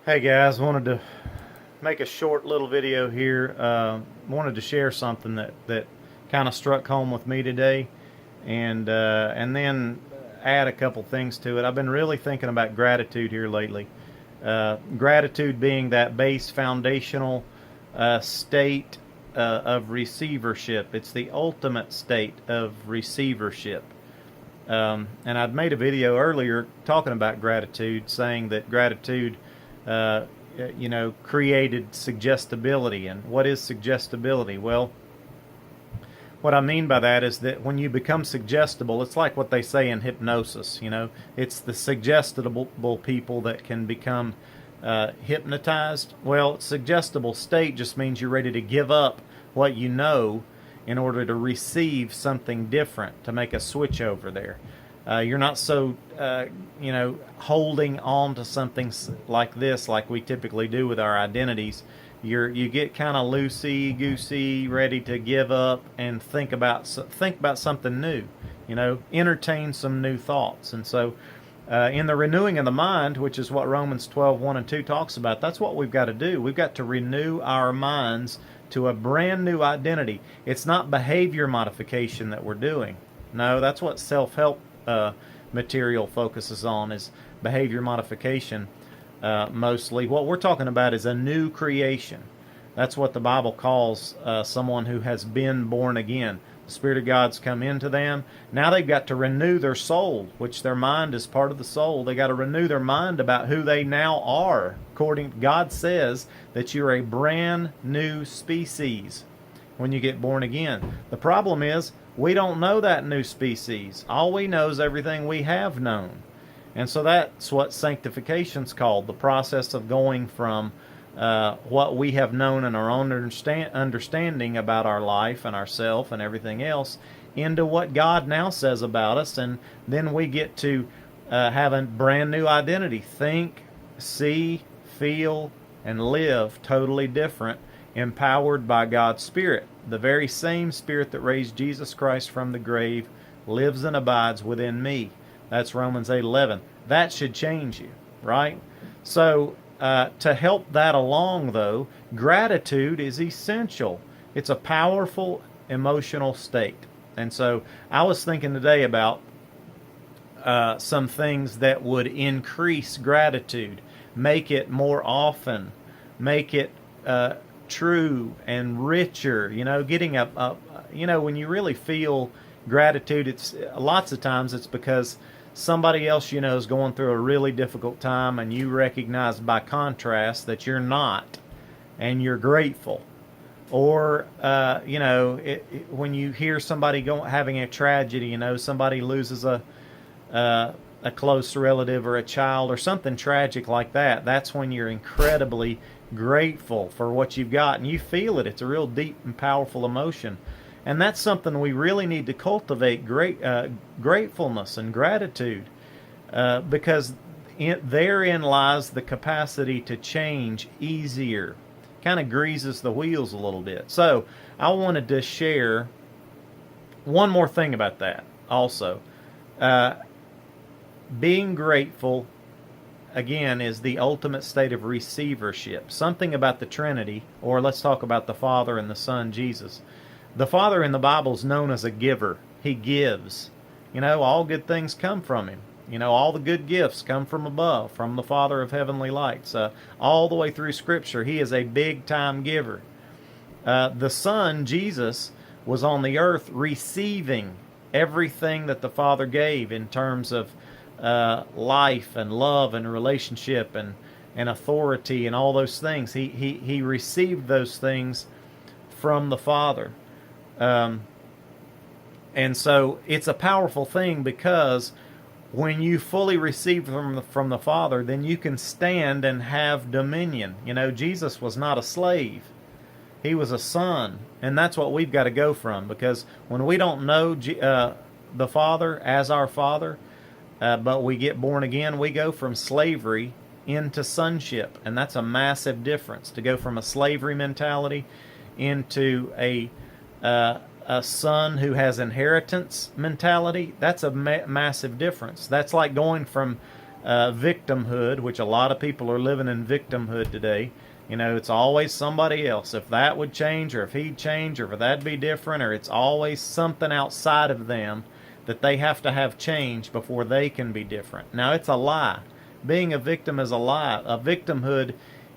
Hey guys, wanted to make a short little video here. Wanted to share something that kind of struck home with me today, and then add a couple things to it. I've been really thinking about gratitude here lately. Gratitude being that base foundational state of receivership. It's the ultimate state of receivership. And I'd made a video earlier talking about gratitude, saying that gratitude, uh, created suggestibility. And what is suggestibility? Well, what I mean by that is that when you become suggestible, it's like what they say in hypnosis. It's the suggestible people that can become hypnotized. Well, suggestible state just means you're ready to give up what you know in order to receive something different, to make a switch over there. You're not so, holding on to something like this, like we typically do with our identities. You get kind of loosey goosey, ready to give up and think about something new. Entertain some new thoughts. And so, in the renewing of the mind, which is what Romans 12:1 and 2 talks about, that's what we've got to do. We've got to renew our minds to a brand new identity. It's not behavior modification that we're doing. No, that's what self-help material focuses on, is behavior modification mostly. What we're talking about is a new creation. That's what the Bible calls someone who has been born again. The Spirit of God's come into them. Now they've got to renew their soul, which their mind is part of the soul. They got to renew their mind about who they now are. According to God says that you're a brand new species when you get born again. The problem is we don't know that new species. All we know is everything we have known. And so that's what sanctification's called, the process of going from what we have known in our own understanding about our life and ourself and everything else into what God now says about us. And then we get to have a brand new identity. Think, see, feel, and live totally different, empowered by God's Spirit. The very same Spirit that raised Jesus Christ from the grave lives and abides within me. That's Romans 8:11. That should change you, right? So, to help that along, though, gratitude is essential. It's a powerful emotional state. And so I was thinking today about some things that would increase gratitude, make it more often, make it true and richer. Getting when you really feel gratitude, it's lots of times it's because somebody else is going through a really difficult time, and you recognize by contrast that you're not, and you're grateful. Or when you hear somebody having a tragedy, somebody loses a close relative or a child or something tragic like that, that's when you're incredibly grateful for what you've got, and you feel it. It's a real deep and powerful emotion. And that's something we really need to cultivate, gratefulness and gratitude, because therein lies the capacity to change easier. Kind of greases the wheels a little bit. So I wanted to share one more thing about that also. Being grateful, again, is the ultimate state of receivership. Something about the Trinity, or let's talk about the Father and the Son, Jesus. The Father in the Bible is known as a giver. He gives. All good things come from Him. All the good gifts come from above, from the Father of heavenly lights. All the way through Scripture, He is a big-time giver. The Son, Jesus, was on the earth receiving everything that the Father gave in terms of life and love and relationship and authority and all those things. He received those things from the Father. And so it's a powerful thing, because when you fully receive from the Father, then you can stand and have dominion. Jesus was not a slave. He was a son. And that's what we've got to go from, because when we don't know the Father as our Father, but we get born again, we go from slavery into sonship. And that's a massive difference, to go from a slavery mentality into a son who has inheritance mentality. That's a massive difference. That's like going from victimhood, which a lot of people are living in victimhood today. You know, it's always somebody else. If that would change, or if he'd change, or if that'd be different, or it's always something outside of them that they have to have change before they can be different. Now, it's a lie. Being a victim is a lie. A victimhood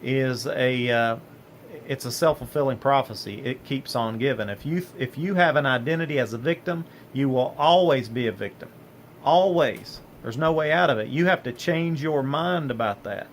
is it's a self-fulfilling prophecy. It keeps on giving. If you have an identity as a victim, you will always be a victim. Always. There's no way out of it. You have to change your mind about that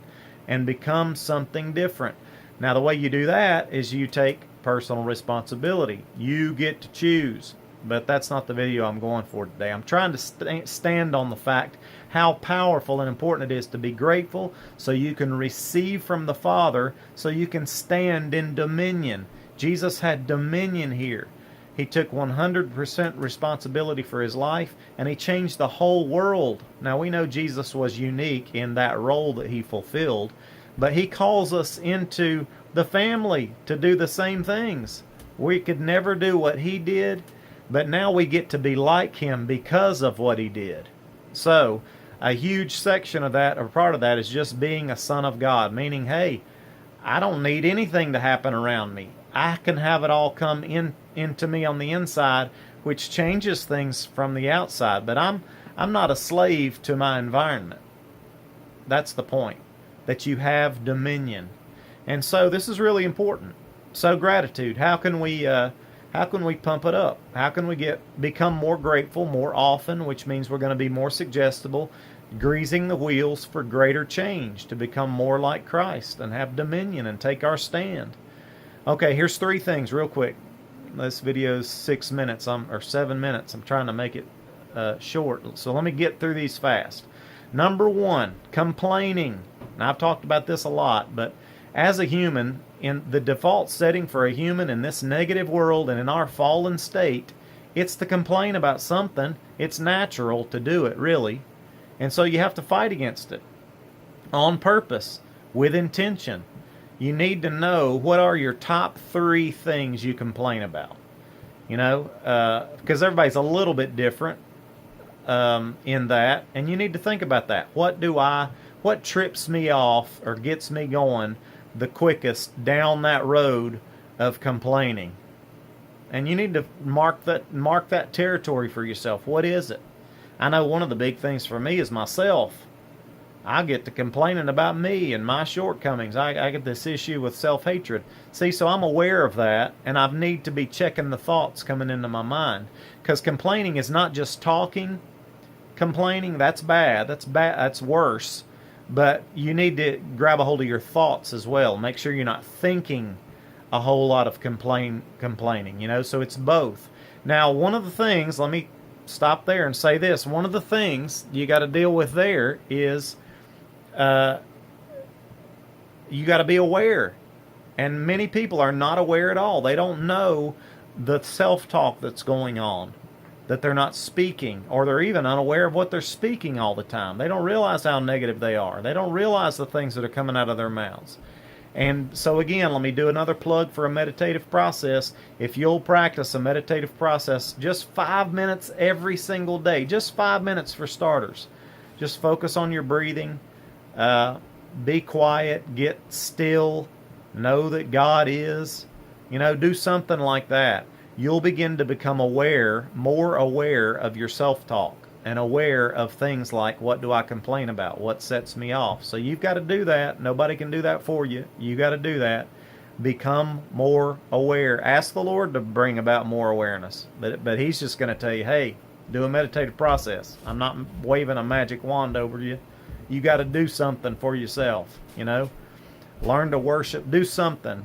and become something different. Now, the way you do that is you take personal responsibility. You get to choose. But that's not the video I'm going for today. I'm trying to stand on the fact how powerful and important it is to be grateful so you can receive from the Father, so you can stand in dominion. Jesus had dominion here. He took 100% responsibility for his life, and he changed the whole world. Now, we know Jesus was unique in that role that he fulfilled, but he calls us into the family to do the same things. We could never do what he did, but now we get to be like him because of what he did. So, a huge section of that, or part of that, is just being a son of God, meaning, hey, I don't need anything to happen around me. I can have it all come into me on the inside, which changes things from the outside. But I'm not a slave to my environment. That's the point, that you have dominion. And so this is really important. So gratitude, how can we pump it up? How can we become more grateful more often, which means we're going to be more suggestible, greasing the wheels for greater change, to become more like Christ and have dominion and take our stand. Okay, here's 3 things real quick. This video is 6 minutes, or 7 minutes. I'm trying to make it short. So let me get through these fast. Number 1, complaining. Now, I've talked about this a lot, but as a human, in the default setting for a human in this negative world and in our fallen state, it's to complain about something. It's natural to do it, really. And so you have to fight against it on purpose, with intention. You need to know what are your top 3 things you complain about. You know, because everybody's a little bit different in that, and you need to think about that. What trips me off or gets me going the quickest down that road of complaining? And you need to mark that territory for yourself. What is it? I know one of the big things for me is myself. I get to complaining about me and my shortcomings. I get this issue with self-hatred. See, so I'm aware of that, and I need to be checking the thoughts coming into my mind. Because complaining is not just talking. Complaining, that's bad. That's worse. But you need to grab a hold of your thoughts as well. Make sure you're not thinking a whole lot of complaining, you know, so it's both. Now, one of the things, let me stop there and say this. One of the things you got to deal with there is you got to be aware. And many people are not aware at all. They don't know the self-talk that's going on, that they're not speaking, or they're even unaware of what they're speaking all the time. They don't realize how negative they are. They don't realize the things that are coming out of their mouths. And so again, let me do another plug for a meditative process. If you'll practice a meditative process, just 5 minutes every single day, just 5 minutes for starters. Just focus on your breathing. Be quiet, get still, know that God is. You know, do something like that. You'll begin to become more aware of your self-talk and aware of things like, what do I complain about? What sets me off? So you've got to do that. Nobody can do that for you. You got to do that. Become more aware. Ask the Lord to bring about more awareness. But He's just going to tell you, hey, do a meditative process. I'm not waving a magic wand over you. You got to do something for yourself, you know. Learn to worship. Do something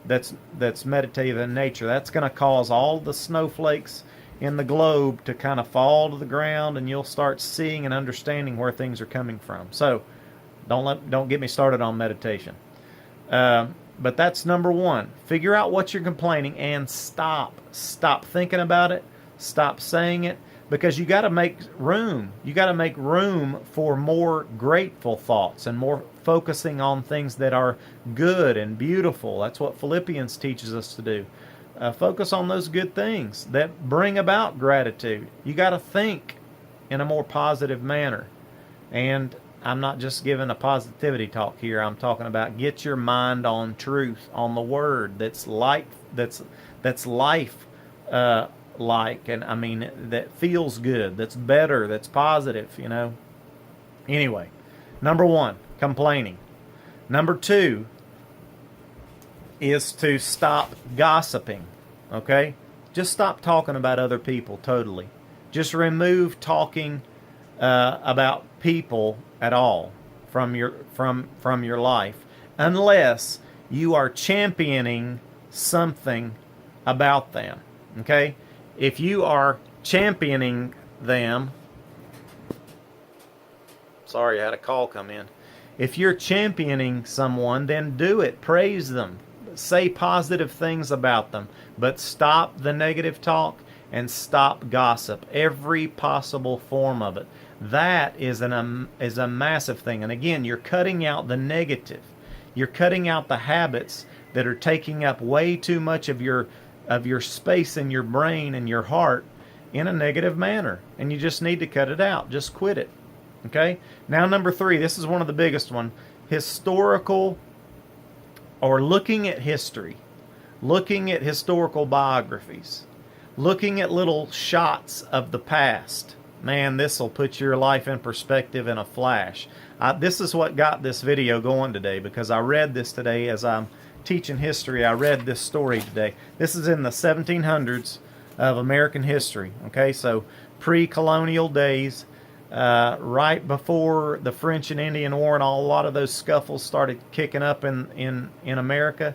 that's meditative in nature. That's going to cause all the snowflakes in the globe to kind of fall to the ground, and you'll start seeing and understanding where things are coming from. So don't get me started on meditation. But that's number 1. Figure out what you're complaining and stop thinking about it. Stop saying it, because you got to make room. You got to make room for more grateful thoughts and more focusing on things that are good and beautiful. That's what Philippians teaches us to do. Focus on those good things that bring about gratitude. You got to think in a more positive manner. And not just giving a positivity talk here. I'm talking about get your mind on truth, on the Word that's life, that's life like, and I mean that feels good, that's better, that's positive. Anyway, number one, complaining. Number two is to stop gossiping. Okay, just stop talking about other people totally. Just remove talking about people at all from your life, unless you are championing something about them. Okay, if you are championing them, sorry, I had a call come in. If you're championing someone, then do it. Praise them. Say positive things about them. But stop the negative talk and stop gossip. Every possible form of it. That is a massive thing. And again, you're cutting out the negative. You're cutting out the habits that are taking up way too much of your space in your brain and your heart in a negative manner. And you just need to cut it out. Just quit it. Okay? Now number three, this is one of the biggest one. Historical, or looking at history. Looking at historical biographies. Looking at little shots of the past. Man, this will put your life in perspective in a flash. This is what got this video going today, because I read this today as I'm teaching history. I read this story today. This is in the 1700s of American history. Okay, so pre-colonial days. Right before the French and Indian War and a lot of those scuffles started kicking up in America.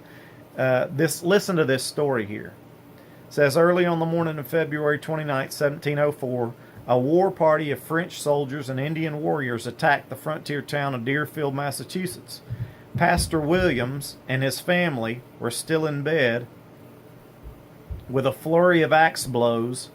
Listen to this story here. It says, early on the morning of February 29th, 1704, a war party of French soldiers and Indian warriors attacked the frontier town of Deerfield, Massachusetts. Pastor Williams and his family were still in bed. With a flurry of axe blows,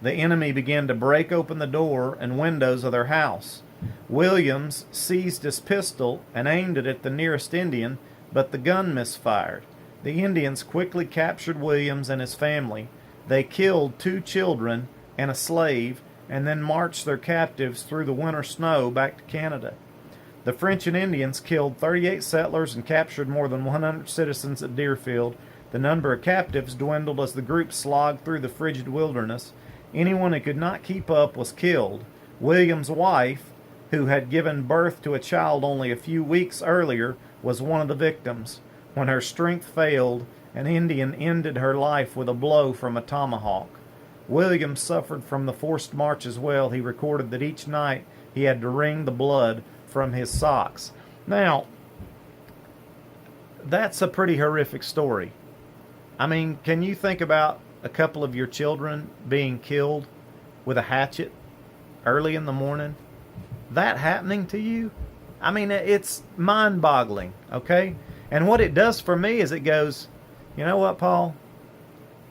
the enemy began to break open the door and windows of their house. Williams seized his pistol and aimed it at the nearest Indian, but the gun misfired. The Indians quickly captured Williams and his family. They killed 2 children and a slave, and then marched their captives through the winter snow back to Canada. The French and Indians killed 38 settlers and captured more than 100 citizens at Deerfield. The number of captives dwindled as the group slogged through the frigid wilderness. Anyone who could not keep up was killed. William's wife, who had given birth to a child only a few weeks earlier, was one of the victims. When her strength failed, an Indian ended her life with a blow from a tomahawk. William suffered from the forced march as well. He recorded that each night he had to wring the blood from his socks. Now, that's a pretty horrific story. I mean, can you think about a couple of your children being killed with a hatchet early in the morning? That happening to you? I mean, it's mind-boggling, okay? And what it does for me is it goes, you know what, Paul?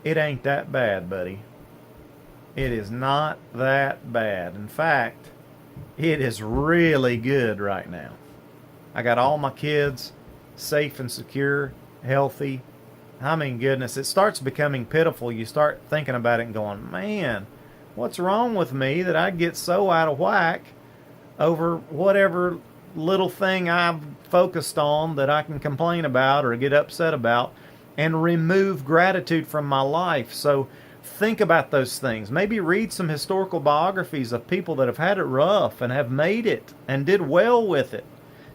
It ain't that bad, buddy. It is not that bad. In fact, it is really good right now. I got all my kids safe and secure, healthy. I mean, goodness, it starts becoming pitiful. You start thinking about it and going, man, what's wrong with me that I get so out of whack over whatever little thing I've focused on that I can complain about or get upset about, and remove gratitude from my life. So think about those things. Maybe read some historical biographies of people that have had it rough and have made it and did well with it.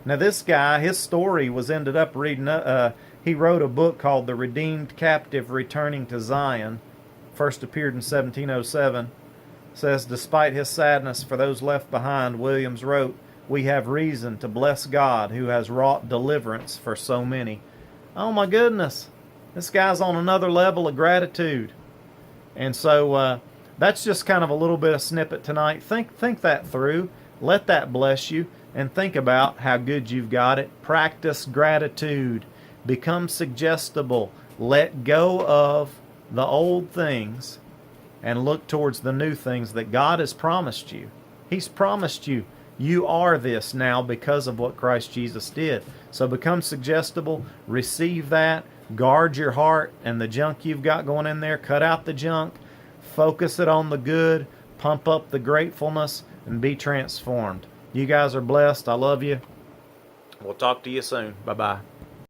Now this guy, his story was ended up reading, he wrote a book called The Redeemed Captive Returning to Zion. First appeared in 1707. Says, despite his sadness for those left behind, Williams wrote, we have reason to bless God who has wrought deliverance for so many. Oh my goodness. This guy's on another level of gratitude. And so that's just kind of a little bit of snippet tonight. Think that through. Let that bless you. And think about how good you've got it. Practice gratitude. Become suggestible. Let go of the old things and look towards the new things that God has promised you. He's promised you. You are this now because of what Christ Jesus did. So become suggestible. Receive that. Guard your heart and the junk you've got going in there. Cut out the junk. Focus it on the good. Pump up the gratefulness and be transformed. You guys are blessed. I love you. We'll talk to you soon. Bye-bye.